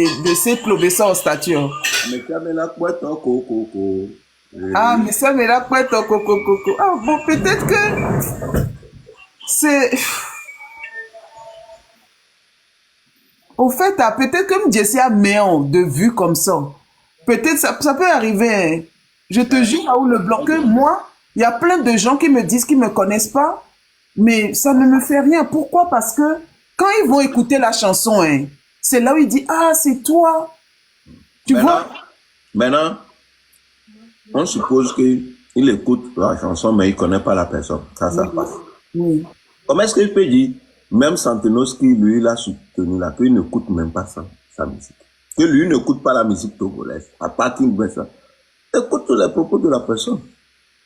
de cette ça au statut. Mais tu as mis la couette en coco. Ah, mais ça me l'a pas coco coco. Ah bon, peut-être que c'est. Au fait, ah, peut-être que Jessie a meilleur de vue comme ça. Peut-être ça peut arriver. Hein. Je te jure, Raoul Le Blanc, que moi, il y a plein de gens qui me disent qu'ils me connaissent pas, mais ça ne me fait rien. Pourquoi? Parce que quand ils vont écouter la chanson, hein, c'est là où ils disent, ah, c'est toi. Tu vois? Maintenant, on suppose qu'il écoute la chanson, mais il ne connaît pas la personne. Ça passe. Oui. Comment est-ce qu'il peut dire, même Santinos qui lui l'a soutenu là, qu'il n'écoute même pas sa musique, que lui n'écoute pas la musique togolaise, à part qu'il veut ça. Écoute les propos de la personne.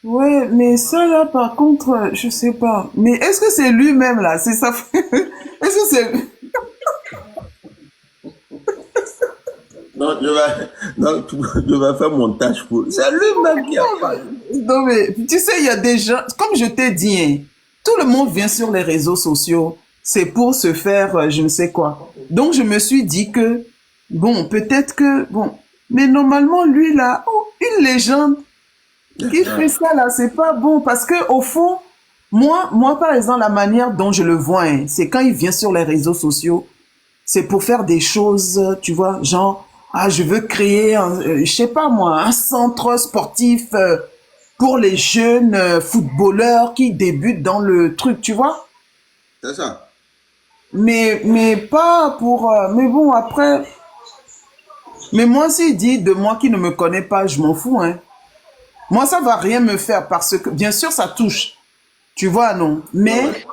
Ouais, mais ça là, par contre, je sais pas. Mais est-ce que c'est lui-même là? C'est ça? Est-ce que c'est. Non, je vais faire montage pour. C'est lui-même qui a parlé. Non, mais tu sais, il y a des gens, comme je t'ai dit, hein, tout le monde vient sur les réseaux sociaux, c'est pour se faire je ne sais quoi. Donc, je me suis dit que, bon, peut-être que, bon, mais normalement, lui là, oh, une légende qui fait ça là, c'est pas bon parce que au fond, moi, par exemple, la manière dont je le vois, hein, c'est quand il vient sur les réseaux sociaux, c'est pour faire des choses, tu vois, genre, ah, je veux créer, je sais pas moi, un centre sportif pour les jeunes footballeurs qui débutent dans le truc, tu vois. C'est ça. Mais pas pour... mais bon, après... Mais moi, s'il dit de moi qui ne me connaît pas, je m'en fous, hein. Moi, ça va rien me faire parce que, bien sûr, ça touche. Tu vois, non. Mais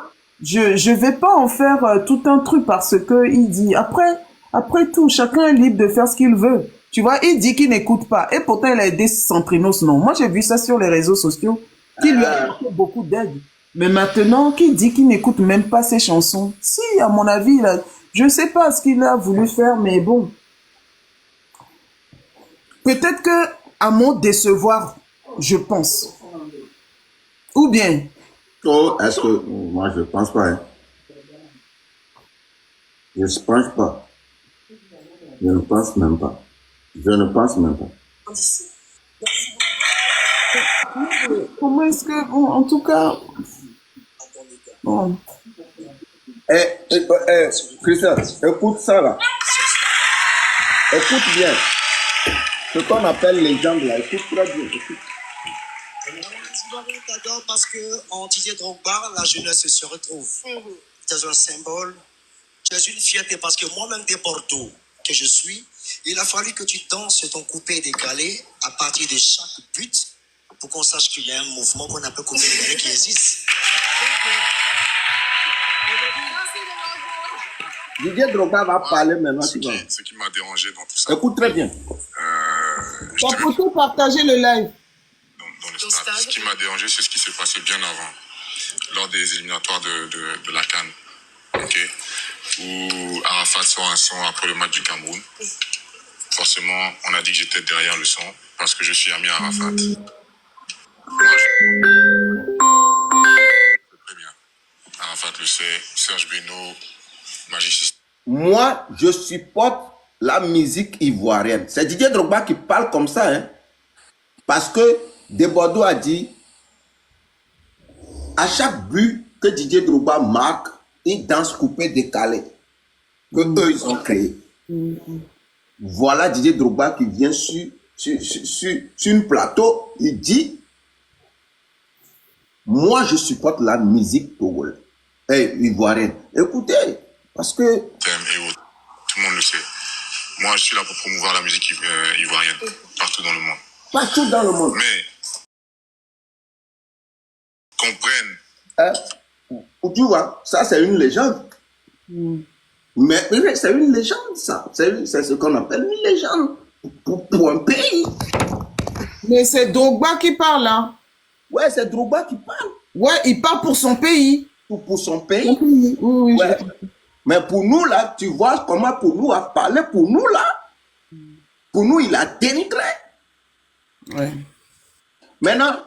je vais pas en faire tout un truc parce que il dit. Après tout, chacun est libre de faire ce qu'il veut. Tu vois, il dit qu'il n'écoute pas. Et pourtant, il a aidé Centrinos, non. Moi, j'ai vu ça sur les réseaux sociaux, qui lui a apporté beaucoup d'aide. Mais maintenant, qui dit qu'il n'écoute même pas ses chansons? Si, à mon avis, je sais pas ce qu'il a voulu faire, mais bon. Peut-être que, à mon décevoir, je pense. Ou bien, Oh, est-ce que. Moi, je ne pense pas. Hein. Je ne pense pas. Je ne pense même pas. Je ne pense même pas. comment est-ce que, bon, en tout cas, bon. Christian, écoute ça là. Écoute bien. Ce qu'on appelle les jambes là. Écoute très bien. Écoute. Parce que en Didier Drogba, la jeunesse se retrouve. Tu es un symbole, tu es une fierté parce que moi-même des Bordeaux que je suis, il a fallu que tu danses ton coupé décalé à partir de chaque but pour qu'on sache qu'il y a un mouvement qu'on appelle coupé décalé qui existe. Didier Drogba va parler maintenant. Ce qui m'a dérangé dans tout ça. Écoute très bien. On peut tout partager le live. Dans le stade. Ce qui m'a dérangé, c'est ce qui s'est passé bien avant, lors des éliminatoires de la CAN, okay, où Arafat sort un son après le match du Cameroun. Forcément, on a dit que j'étais derrière le son parce que je suis ami à Arafat. Moi, très bien. Arafat le sait, Serge Beno, Magiciste. Moi, je supporte la musique ivoirienne. C'est Didier Drogba qui parle comme ça, hein. Parce que De Bordeaux a dit, à chaque but que Didier Drogba marque, il danse coupé décalé, que eux ils ont créé. Voilà Didier Drogba qui vient sur un plateau, il dit, moi je supporte la musique togolaise, ivoirienne. Écoutez, parce que... Tout le monde le sait. Moi je suis là pour promouvoir la musique ivoirienne, partout dans le monde. Partout dans le monde. Mais comprennent. Tu vois, ça c'est une légende. Mais c'est une légende, ça. C'est ce qu'on appelle une légende pour un pays. Mais c'est Drogba qui parle, hein. Ouais, c'est Drogba qui parle. Ouais, il parle pour son pays. Pour son pays. Oui, ouais. Mais pour nous, là, tu vois comment pour nous a parlé, pour nous, là. Pour nous, il a dénigré. Ouais. Maintenant,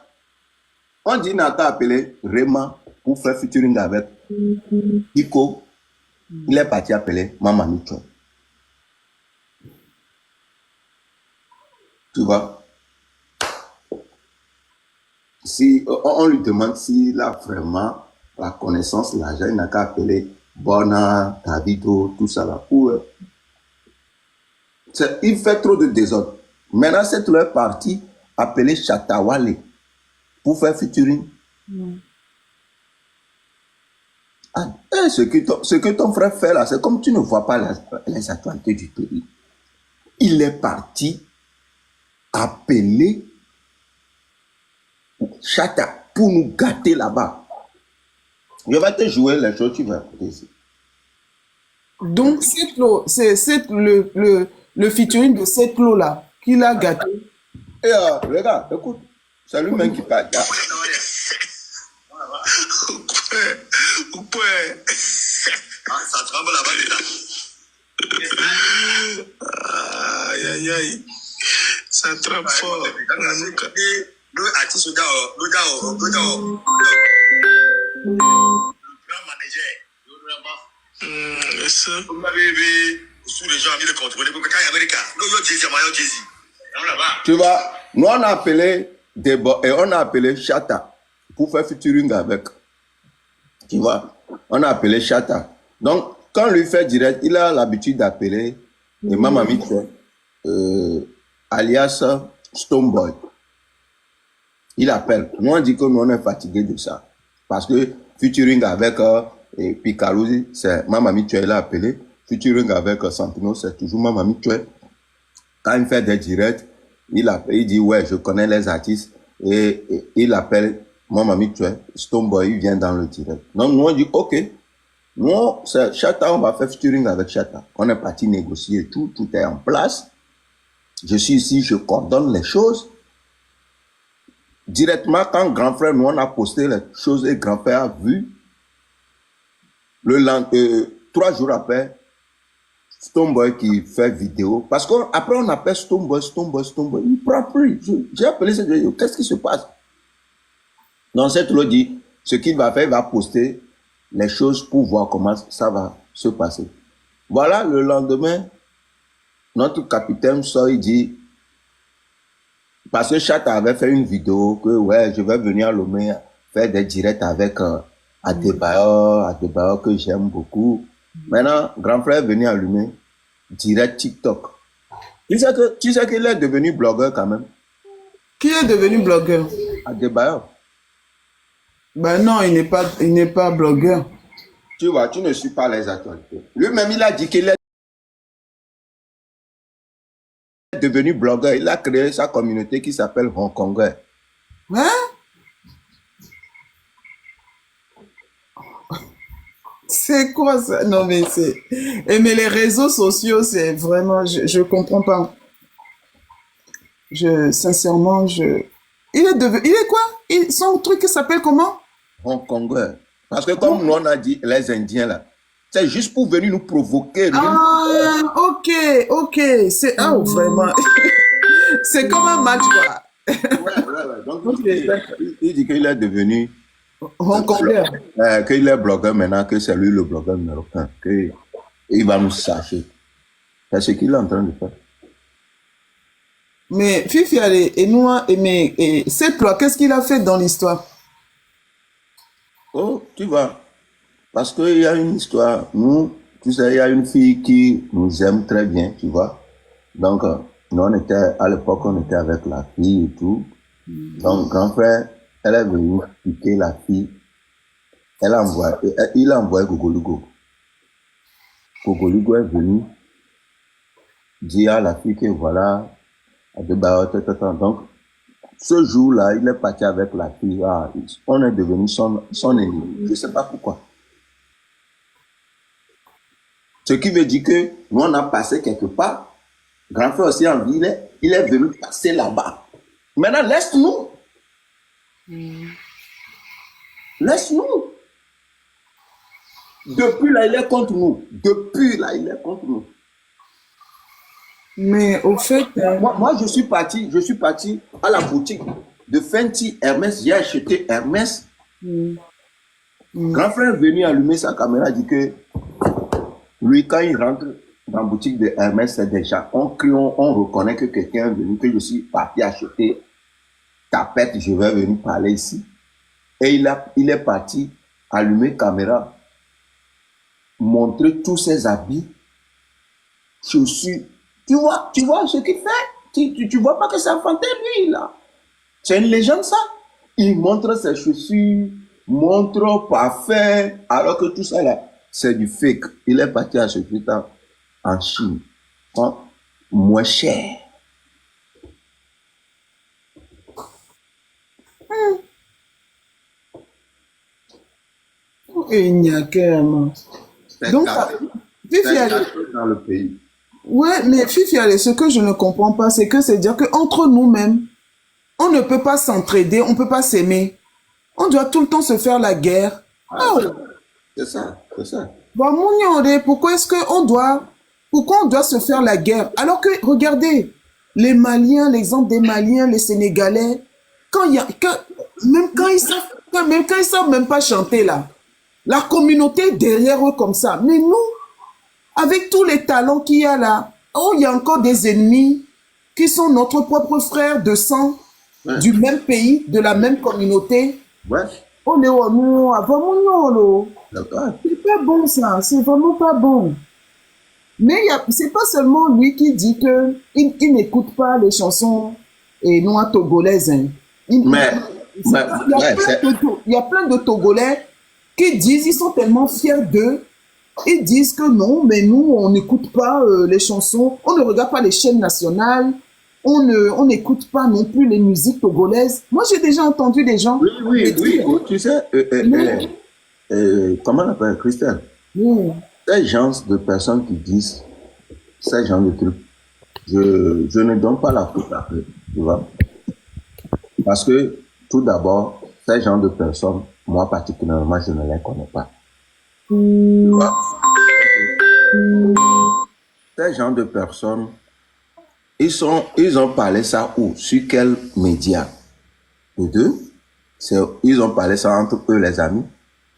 on dit Nathan appelé Rema pour faire featuring avec Iko. Il est parti appeler Maman Micho. Tu vois? Si on lui demande s'il a vraiment la connaissance, l'argent, il n'a qu'à appeler Bona, Davido, tout ça là. Il fait trop de désordre. Maintenant, c'est leur parti appelé Chatawale pour faire featuring. Ah, ce que ton frère fait là, c'est comme tu ne vois pas les actualités du pays. Il est parti appeler Chata pour nous gâter là-bas. Je vais te jouer les choses, tu vas écouter ici. Donc, c'est le featuring de cette là qu'il a gâté. Et regarde, écoute, c'est lui-même qui parle. Ça tremble là-bas déjà. Aïe, aïe, aïe. Ça tremble fort. Le artiste, le grand manager. Vous m'avez vu sous les gens, mis le contrôler. Quand il y a Américain, Jay-Z. Tu vois, nous on a appelé et on a appelé Chata pour faire featuring avec. Tu vois, on a appelé Chata. Donc, quand lui fait direct, il a l'habitude d'appeler Mama Mitchell, alias Stoneboy. Il appelle. Nous on dit que nous on est fatigué de ça. Parce que featuring avec Picalouzi, c'est Mama Mitchell, il a appelé. Featuring avec Santino, c'est toujours Mama Mitchell. Quand il fait des directs, il dit ouais, je connais les artistes. Et il appelle Mama Mitchell, Stoneboy, il vient dans le direct. Donc nous on dit ok. Nous, c'est Chata, on va faire featuring avec Chata. On est parti négocier tout est en place. Je suis ici, je coordonne les choses. Directement, quand grand frère, nous, on a posté les choses et grand frère a vu, 3 jours après, Stoneboy qui fait vidéo, parce qu'après on appelle Stoneboy, il prend plus. J'ai appelé cette vidéo, qu'est-ce qui se passe? Donc, cette loi dit, ce qu'il va faire, il va poster les choses pour voir comment ça va se passer. Voilà, le lendemain, notre capitaine sort, il dit, parce que Chata avait fait une vidéo que, ouais, je vais venir à Lomé faire des directs avec Adebayor que j'aime beaucoup. Maintenant, grand frère est venu allumer direct TikTok. Tu sais qu'il est devenu blogueur quand même. Qui est devenu blogueur? Adebayor. Ben non, il n'est pas blogueur. Tu vois, tu ne suis pas les actualités. Lui-même, il a dit qu'il est devenu blogueur. Il a créé sa communauté qui s'appelle Hong Kongais. Hein? C'est quoi ça? Non, mais mais les réseaux sociaux, c'est vraiment... Je comprends pas. Sincèrement, Il est quoi? Son truc s'appelle comment? Hong Kongais. Parce que comme nous, on a dit, les Indiens, là, c'est juste pour venir nous provoquer. Ah, ok. C'est... Ah, vraiment. C'est comme un match, quoi. Ouais. Donc, okay, il dit qu'il est devenu... Hong Kongais. Qu'il est blogueur maintenant, que c'est lui le blogueur numéro 1. Il va nous sacher. C'est ce qu'il est en train de faire. Mais Fifi, mais c'est toi, qu'est-ce qu'il a fait dans l'histoire? Oh, tu vois, parce qu'il y a une histoire. Nous, tu sais, il y a une fille qui nous aime très bien, tu vois. Donc, nous, à l'époque, on était avec la fille et tout. Donc, grand frère, elle est venue piquer la fille. Il a envoyé Gogolugo. Gogolugo est venu dire à la fille que voilà, donc, ce jour-là, il est parti avec la fille. On est devenu son ennemi. Je ne sais pas pourquoi. Ce qui veut dire que nous, on a passé quelque part. Grand frère aussi en vie, il est venu passer là-bas. Maintenant, laisse-nous. Laisse-nous. Depuis là, il est contre nous. Mais au fait... Moi, je suis parti à la boutique de Fenty Hermès. J'ai acheté Hermès. Grand frère est venu allumer sa caméra, dit que lui, quand il rentre, dans la boutique de Hermès, c'est déjà, on reconnaît que quelqu'un est venu, que je suis parti acheter tapette, je vais venir parler ici. Et il est parti allumer caméra, montrer tous ses habits, chaussures. Tu vois ce qu'il fait? Tu vois pas que c'est infanté, lui, là. C'est une légende, ça. Il montre ses chaussures, montre parfait, alors que tout ça, là, c'est du fake. Il est parti acheter en Chine, moins cher. Et il n'y a qu'un. Donc, Fifi, dans le pays. Ouais, mais Fifi, ce que je ne comprends pas, c'est que c'est dire qu'entre nous-mêmes, on ne peut pas s'entraider, on ne peut pas s'aimer. On doit tout le temps se faire la guerre. Ah, c'est ça. Bah, pourquoi on doit se faire la guerre? Alors que, regardez, les Maliens, l'exemple des Maliens, les Sénégalais, même quand ils savent même pas chanter là, la communauté est derrière eux comme ça. Mais nous, avec tous les talents qu'il y a là, il y a encore des ennemis qui sont notre propre frère de sang, ouais, du même pays, de la même communauté. Ouais. C'est pas bon ça, c'est vraiment pas bon. Mais c'est pas seulement lui qui dit que il n'écoute pas les chansons noires togolaises. Hein. Il y a plein de Togolais qui disent, ils sont tellement fiers d'eux, ils disent que non, mais nous, on n'écoute pas les chansons, on ne regarde pas les chaînes nationales, on n'écoute pas non plus les musiques togolaises. Moi, j'ai déjà entendu des gens... Oui, tu sais, comment on appelle, Christelle? Ces gens de personnes qui disent ces gens de trucs, je ne donne pas la faute à eux, tu vois. Parce que, tout d'abord, ces gens de personnes, moi particulièrement, je ne les connais pas. Tu vois? Ces gens de personnes, ils ont parlé ça où? Sur quel média? Les deux? Ils ont parlé ça entre eux, les amis?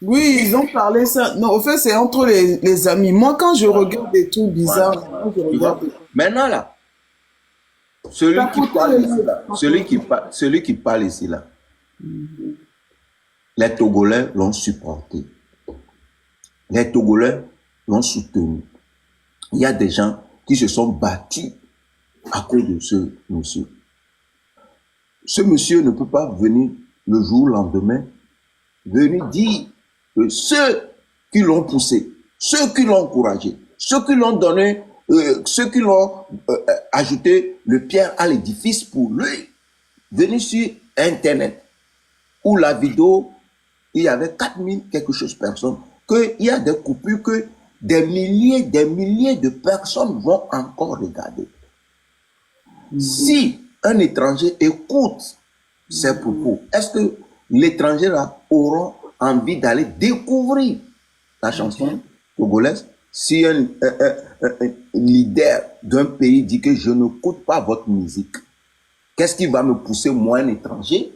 Oui, ils ont parlé ça. Non, au fait, c'est entre les amis. Moi, quand je regarde des trucs bizarres, maintenant là, celui qui parle ici là, les Togolais l'ont supporté. Les Togolais l'ont soutenu. Il y a des gens qui se sont battus à cause de ce monsieur. Ce monsieur ne peut pas venir le jour lendemain, venir dire que ceux qui l'ont poussé, ceux qui l'ont encouragé, ceux qui l'ont donné, ceux qui l'ont ajouté le pierre à l'édifice pour lui, venir sur Internet, où la vidéo, il y avait 4000 quelque chose personnes, qu'il y a des coupures que des milliers de personnes vont encore regarder. Si un étranger écoute ces propos, est-ce que l'étranger là aura envie d'aller découvrir la chanson togolaise? Si un leader d'un pays dit que je n'écoute pas votre musique, qu'est-ce qui va me pousser, moi, un étranger?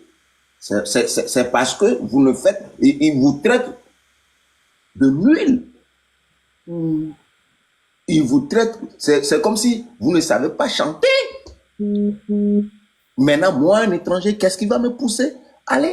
C'est parce que vous ne faites... Il vous traite de nul. Il vous traite... C'est comme si vous ne savez pas chanter. Maintenant, moi, un étranger, qu'est-ce qui va me pousser? Allez.